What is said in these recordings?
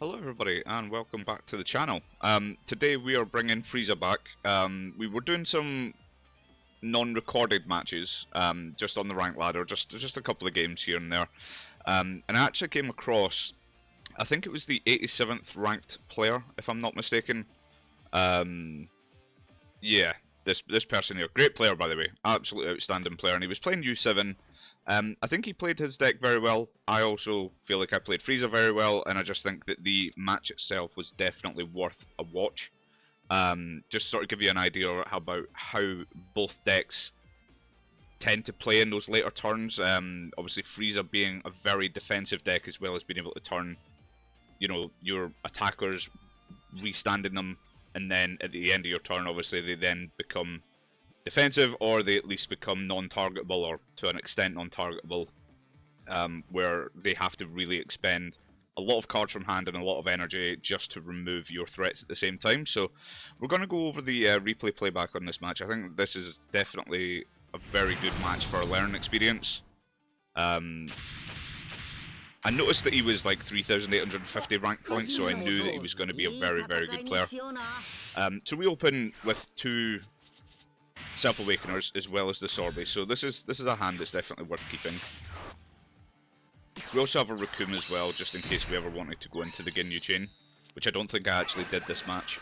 Hello everybody and welcome back to the channel. Today we are bringing Frieza back. We were doing some non-recorded matches, just on the rank ladder, just a couple of games here and there. And I actually came across, I think it was the 87th ranked player, if I'm not mistaken. Yeah, this person here, great player by the way, absolutely outstanding player, and he was playing U7. I think he played his deck very well. I also feel like I played Frieza very well, and I just think that the match itself was definitely worth a watch. Just sort of give you an idea about how both decks tend to play in those later turns. Obviously Frieza being a very defensive deck as well as being able to turn, you know, your attackers, restanding them, and then at the end of your turn obviously they then become defensive, or they at least become non-targetable, or to an extent non-targetable, where they have to really expend a lot of cards from hand and a lot of energy just to remove your threats at the same time. So we're going to go over the replay playback on this match. I think this is definitely a very good match for a learning experience. I noticed that he was like 3,850 rank points, so I knew that he was going to be a very, very good player. So we open with two Self-Awakeners as well as the Sorbet, so this is a hand that's definitely worth keeping. We also have a Raccoon as well, just in case we ever wanted to go into the Ginyu chain, which I don't think I actually did this match.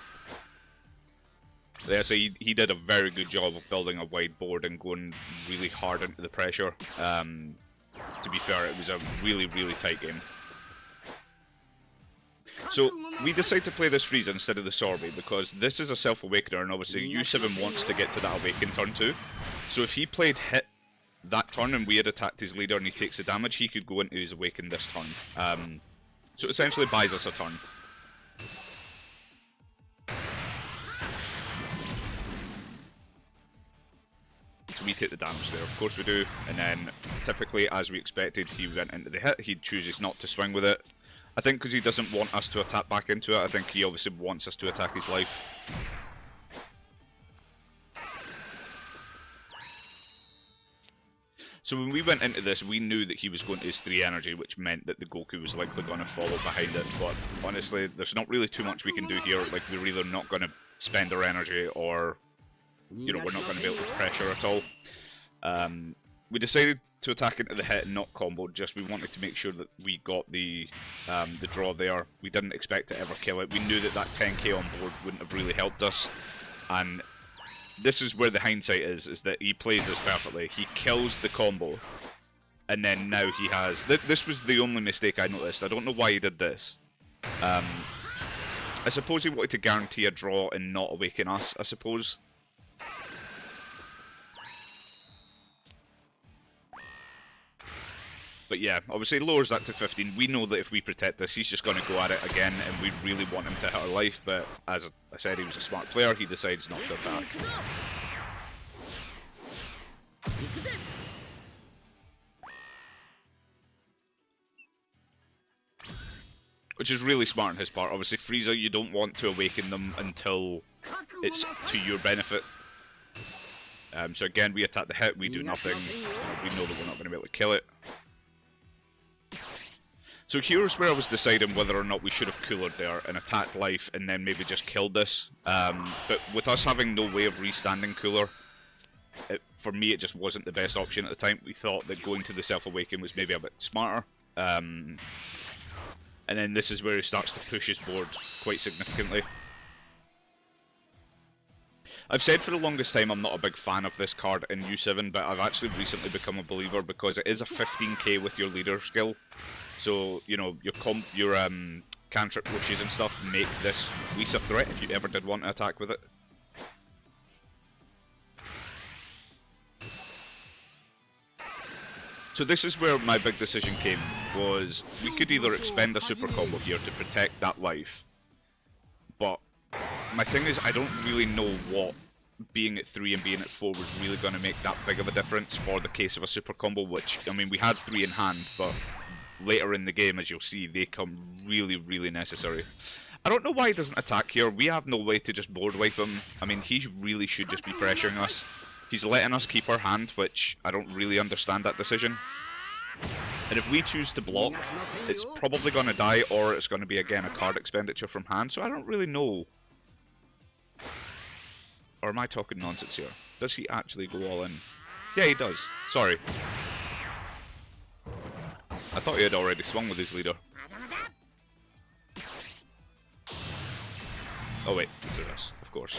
Yeah, so he did a very good job of building a wide board and going really hard into the pressure. To be fair, it was a really, really tight game. So we decide to play this Frieza instead of the Sorbet because this is a Self-Awakener, and obviously U7 wants to get to that Awaken turn 2. So if he played hit that turn and we had attacked his leader and he takes the damage, he could go into his Awaken this turn. So it essentially buys us a turn. So we take the damage there, of course we do, and then typically, as we expected, he went into the hit. He chooses not to swing with it. I think because he doesn't want us to attack back into it. I think he obviously wants us to attack his life. So when we went into this, we knew that he was going to his 3 energy, which meant that the Goku was likely going to follow behind it. But honestly, there's not really too much we can do here. Like, we're either not going to spend our energy, or, you know, we're not going to be able to pressure at all. We decided to attack into the hit and not combo. Just we wanted to make sure that we got the draw there. We didn't expect to ever kill it. We knew that 10k on board wouldn't have really helped us, and this is where the hindsight is that he plays this perfectly. He kills the combo, and then now he has. This was the only mistake I noticed. I don't know why he did this. I suppose he wanted to guarantee a draw and not awaken us, I suppose. But yeah, obviously lowers that to 15. We know that if we protect this, he's just going to go at it again, and we really want him to hit our life, but as I said, he was a smart player, he decides not to attack. Which is really smart on his part. Obviously Frieza, you don't want to awaken them until it's to your benefit. So again, we attack the hit, we do nothing. We know that we're not going to be able to kill it. So here's where I was deciding whether or not we should have coolered there and attacked life and then maybe just killed this. But with us having no way of restanding cooler, for me it just wasn't the best option at the time. We thought that going to the Self-Awaken was maybe a bit smarter. And then this is where he starts to push his board quite significantly. I've said for the longest time I'm not a big fan of this card in U7, but I've actually recently become a believer because it is a 15k with your leader skill. So, you know, your cantrip rushes and stuff make this at least a threat if you ever did want to attack with it. So this is where my big decision came, was we could either expend a super combo here to protect that life, but my thing is I don't really know what being at 3 and being at 4 was really going to make that big of a difference for the case of a super combo, which, I mean, we had 3 in hand, but later in the game, as you'll see, they come really, really necessary. I don't know why he doesn't attack here. We have no way to just board wipe him. I mean, he really should just be pressuring us. He's letting us keep our hand, which I don't really understand that decision. And if we choose to block, it's probably going to die, or it's going to be, again, a card expenditure from hand. So I don't really know. Or am I talking nonsense here? Does he actually go all in? Yeah, he does. Sorry. I thought he had already swung with his leader. Oh wait, it's a risk, of course.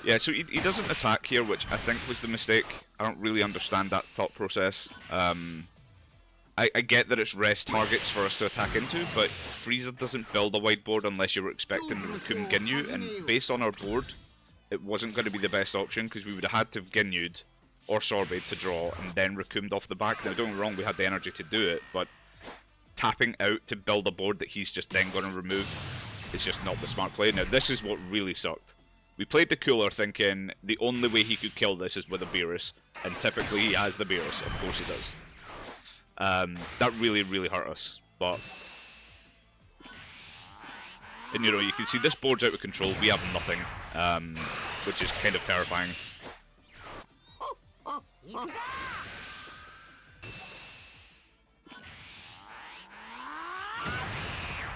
Yeah, so he doesn't attack here, which I think was the mistake. I don't really understand that thought process. I get that it's rest targets for us to attack into, but Frieza doesn't build a wide board unless you're expecting to Raccoon Ginyu, and based on our board, it wasn't going to be the best option, because we would have had to have Ginyu'd or Sorbet to draw, and then Raccooned off the back. Now don't get me wrong, we had the energy to do it, but tapping out to build a board that he's just then going to remove is just not the smart play. Now this is what really sucked. We played the cooler thinking the only way he could kill this is with a Beerus, and typically he has the Beerus, of course he does. That really, really hurt us, but... And you know, you can see this board's out of control, we have nothing, which is kind of terrifying.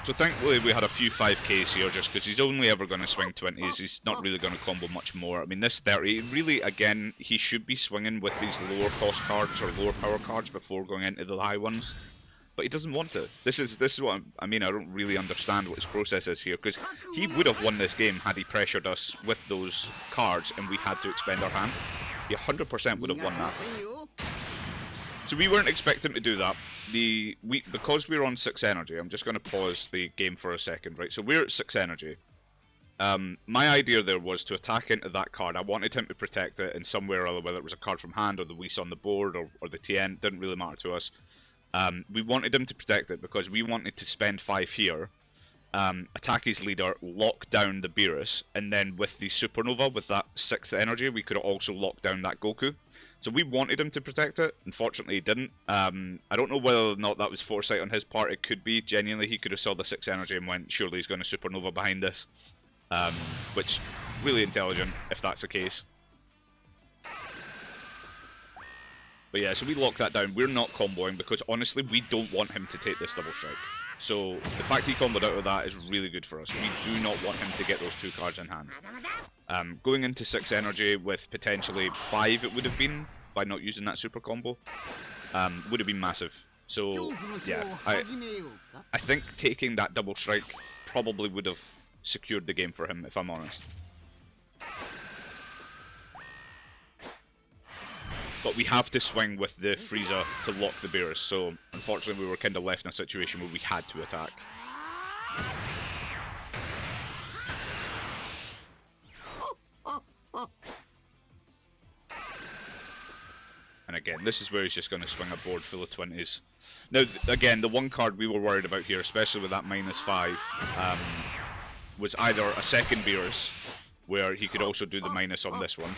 So thankfully we had a few 5Ks here, just because he's only ever going to swing 20s, he's not really going to combo much more. I mean, this 30, really, again, he should be swinging with these lower cost cards or lower power cards before going into the high ones. But he doesn't want to. This is what I mean, I don't really understand what his process is here, because he would have won this game had he pressured us with those cards and we had to expend our hand. He 100% would have won that. So we weren't expecting to do that. Because we're on 6 energy, I'm just going to pause the game for a second, right? So we're at 6 energy. My idea there was to attack into that card. I wanted him to protect it in some way or other, whether it was a card from hand or the Whis on the board or the TN, didn't really matter to us. We wanted him to protect it because we wanted to spend 5 here, attack his leader, lock down the Beerus, and then with the Supernova, with that 6th energy, we could also lock down that Goku. So we wanted him to protect it. Unfortunately, he didn't. I don't know whether or not that was foresight on his part. It could be. Genuinely, he could have saw the 6 energy and went, surely he's going to Supernova behind this. Which, really intelligent, if that's the case. But yeah, so we lock that down. We're not comboing because, honestly, we don't want him to take this double strike. So the fact he comboed out of that is really good for us. We do not want him to get those 2 cards in hand. Going into 6 energy with potentially 5 it would have been, by not using that super combo, would have been massive. So yeah, I think taking that double strike probably would have secured the game for him, if I'm honest. But we have to swing with the Frieza to lock the Beerus, so unfortunately we were kind of left in a situation where we had to attack. And again, this is where he's just going to swing a board full of 20s. Now, again, the one card we were worried about here, especially with that -5, was either a second Beerus, where he could also do the minus on this one,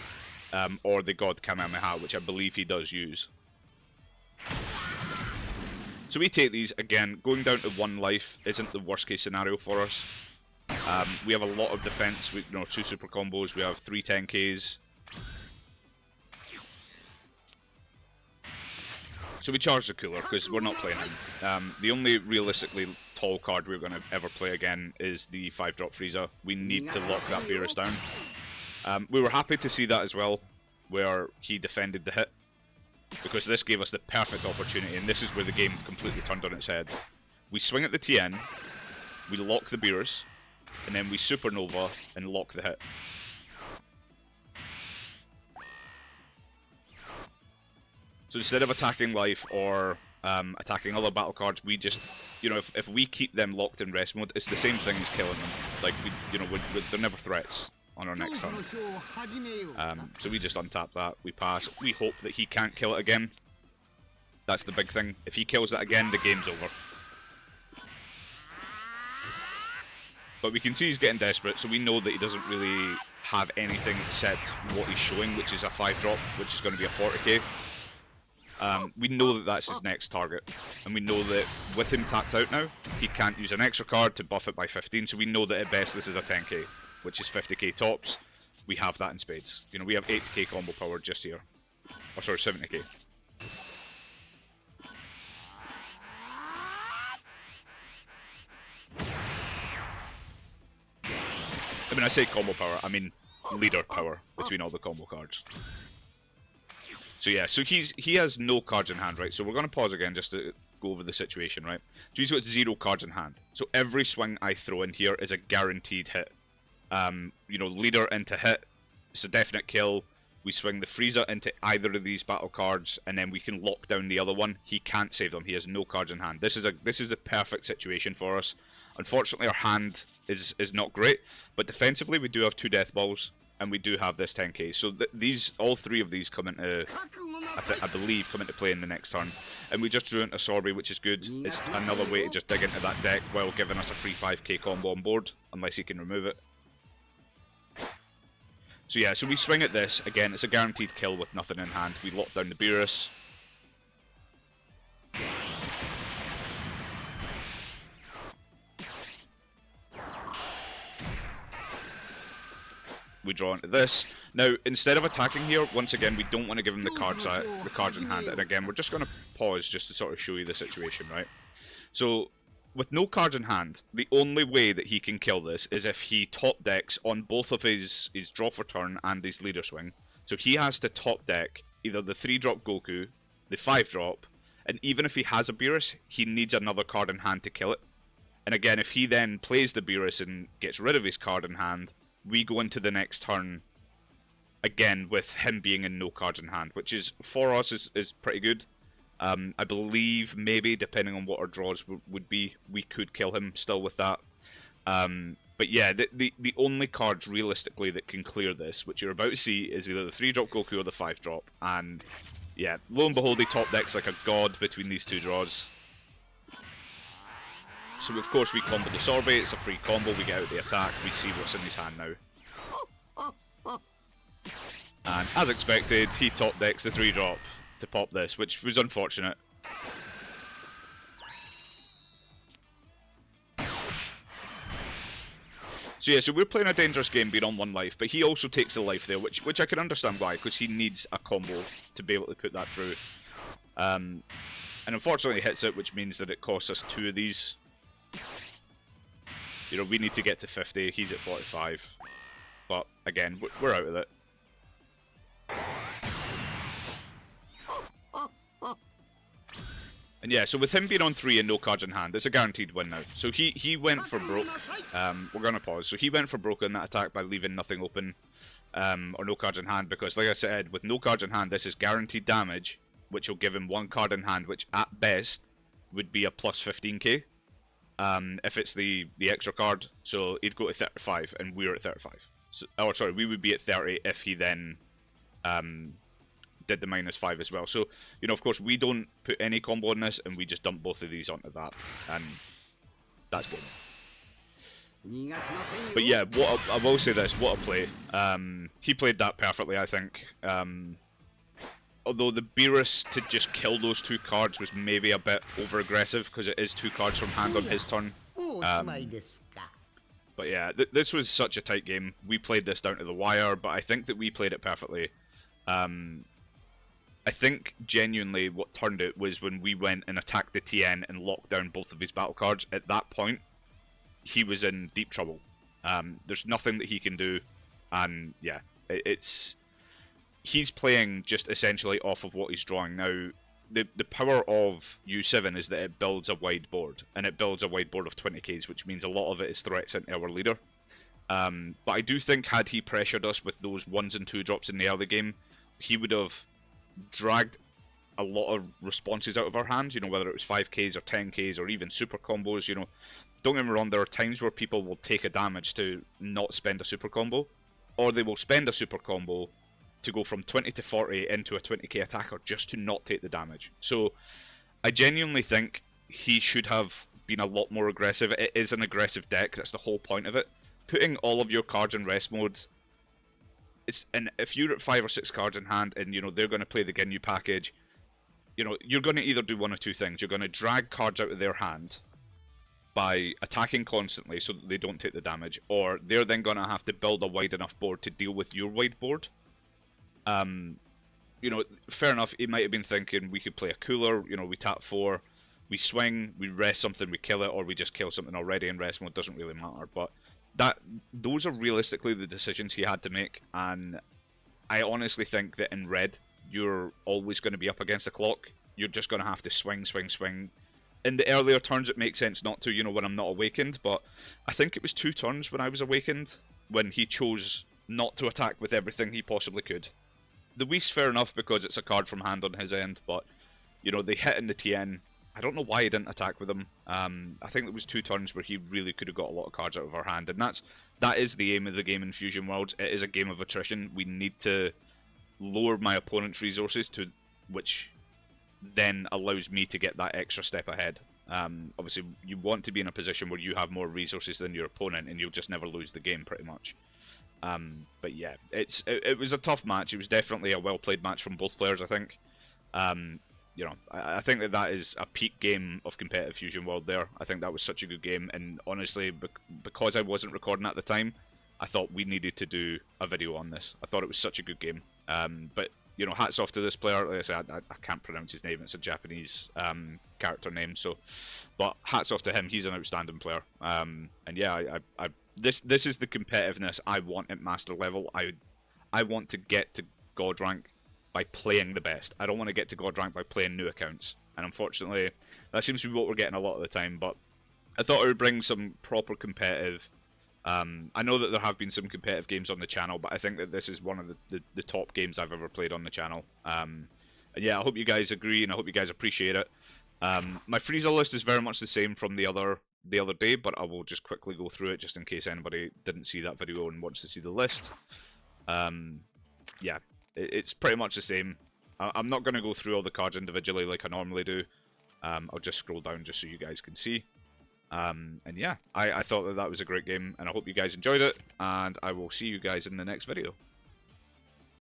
or the God Kamehameha, which I believe he does use. So we take these. Again, going down to 1 life isn't the worst case scenario for us. We have a lot of defense, 2 super combos, we have 3 10Ks. So we charge the cooler, because we're not playing him. The only realistically tall card we're going to ever play again is the 5-drop Frieza. We need to lock that Beerus down. We were happy to see that as well, where he defended the hit, because this gave us the perfect opportunity, and this is where the game completely turned on its head. We swing at the TN, we lock the Beerus, and then we Supernova and lock the hit. So instead of attacking life or attacking other battle cards, we just, if we keep them locked in rest mode, it's the same thing as killing them. Like, they're never threats on our next turn. So we just untap that, we pass, we hope that he can't kill it again. That's the big thing. If he kills it again, the game's over. But we can see he's getting desperate, so we know that he doesn't really have anything except what he's showing, which is a 5-drop, which is going to be a 40k. We know that that's his next target, and we know that with him tapped out now, he can't use an extra card to buff it by 15, so we know that at best this is a 10k, which is 50k tops. We have that in spades. We have 80k combo power just here. Or sorry, 70k. I mean, I say combo power, I mean leader power between all the combo cards. So yeah, so he has no cards in hand, right? So we're going to pause again just to go over the situation, right? So he's got 0 cards in hand. So every swing I throw in here is a guaranteed hit. You know, leader into hit, it's a definite kill. We swing the Frieza into either of these battle cards, and then we can lock down the other one. He can't save them. He has no cards in hand. This is a perfect situation for us. Unfortunately, our hand is not great, but defensively we do have 2 death balls, and we do have this 10k. So all 3 of these come into, I believe, come into play in the next turn. And we just drew into Sorby, which is good. It's another way to just dig into that deck while giving us a free 5k combo on board, unless he can remove it. So yeah, so we swing at this. Again, it's a guaranteed kill with nothing in hand. We lock down the Beerus. We draw into this. Now, instead of attacking here, once again, we don't want to give him the cards in hand. And again, we're just going to pause just to sort of show you the situation, right? So, with no cards in hand, the only way that he can kill this is if he top decks on both of his draw for turn and his leader swing. So he has to top deck either the 3-drop Goku, the 5-drop, and even if he has a Beerus, he needs another card in hand to kill it. And again, if he then plays the Beerus and gets rid of his card in hand, we go into the next turn again with him being in no cards in hand, which is, for us, is pretty good. I believe maybe, depending on what our draws would be, we could kill him still with that. But yeah, the only cards realistically that can clear this, which you're about to see, is either the 3-drop Goku or the 5-drop. And yeah, lo and behold, he top decks like a god between these 2 draws. So of course we combo the Sorby, it's a free combo, we get out the attack, we see what's in his hand now. And as expected, he top decks the 3-drop to pop this, which was unfortunate. So yeah, so we're playing a dangerous game being on 1 life, but he also takes the life there, which I can understand why, because he needs a combo to be able to put that through. And unfortunately he hits it, which means that it costs us 2 of these. You know, we need to get to 50, he's at 45. But again, we're out of it. And yeah, so with him being on 3 and no cards in hand, it's a guaranteed win now. So he went for broke. We're going to pause. So he went for broke in that attack by leaving nothing open, or no cards in hand, because like I said, with no cards in hand, this is guaranteed damage, which will give him 1 card in hand, which at best would be a plus 15k, if it's the extra card. So he'd go to 35, and we're at 35. So, or sorry, we would be at 30 if he then did the -5 as well. So, you know, of course, we don't put any combo on this, and we just dump both of these onto that, and that's boom. But yeah, I will say this, what a play. He played that perfectly, I think. Although the Beerus to just kill those 2 cards was maybe a bit over-aggressive, because it is 2 cards from hand on his turn. But yeah, this was such a tight game. We played this down to the wire, but I think that we played it perfectly. I think genuinely what turned it was when we went and attacked the TN and locked down both of his battle cards. At that point, he was in deep trouble. There's nothing that he can do, and yeah, he's playing just essentially off of what he's drawing. Now, the power of U7 is that it builds a wide board, and it builds a wide board of 20Ks, which means a lot of it is threats into our leader. But I do think had he pressured us with those 1s and 2 drops in the early game, he would have dragged a lot of responses out of our hand, you know, whether it was 5Ks or 10Ks or even super combos. You know, don't get me wrong, there are times where people will take a damage to not spend a super combo, or they will spend a super combo to go from 20 to 40 into a 20k attacker just to not take the damage. So I genuinely think he should have been a lot more aggressive. It is an aggressive deck, that's the whole point of it. Putting all of your cards in rest mode, and if you're at 5 or 6 cards in hand and, you know, they're going to play the Ginyu package, you know, you're going to either do one of 2 things. You're going to drag cards out of their hand by attacking constantly so that they don't take the damage, or they're then going to have to build a wide enough board to deal with your wide board. You know, fair enough, he might have been thinking we could play a cooler, you know, we tap 4, we swing, we rest something, we kill it, or we just kill something already in rest mode, doesn't really matter. But those are realistically the decisions he had to make, and I honestly think that in red, you're always going to be up against the clock. You're just going to have to swing, swing, swing. In the earlier turns, it makes sense not to, you know, when I'm not awakened, but I think it was 2 turns when I was awakened, when he chose not to attack with everything he possibly could. The Whis, fair enough, because it's a card from hand on his end, but, you know, they hit in the TN. I don't know why he didn't attack with them. I think it was 2 turns where he really could have got a lot of cards out of our hand, and that is the aim of the game in Fusion Worlds. It is a game of attrition. We need to lower my opponent's resources to which then allows me to get that extra step ahead. Obviously, you want to be in a position where you have more resources than your opponent, and you'll just never lose the game, pretty much. But yeah, it was a tough match. It was definitely a well-played match from both players, I think. You know, I think that is a peak game of competitive Fusion World there. I think that was such a good game, and honestly, because I wasn't recording at the time, I thought we needed to do a video on this. I thought it was such a good game. But you know, hats off to this player. Like I said, I can't pronounce his name. It's a Japanese character name. So, but hats off to him. He's an outstanding player. And yeah, this is the competitiveness I want at master level. I want to get to God rank by playing the best. I don't want to get to God rank by playing new accounts. And unfortunately, that seems to be what we're getting a lot of the time. But I thought I would bring some proper competitive. I know that there have been some competitive games on the channel, but I think that this is one of the top games I've ever played on the channel. And yeah, I hope you guys agree, and I hope you guys appreciate it. My Frieza list is very much the same from the other day, but I will just quickly go through it just in case anybody didn't see that video and wants to see the list. Yeah, it's pretty much the same. I'm not going to go through all the cards individually like I normally do. I'll just scroll down just so you guys can see. And yeah, I thought that was a great game, and I hope you guys enjoyed it, and I will see you guys in the next video.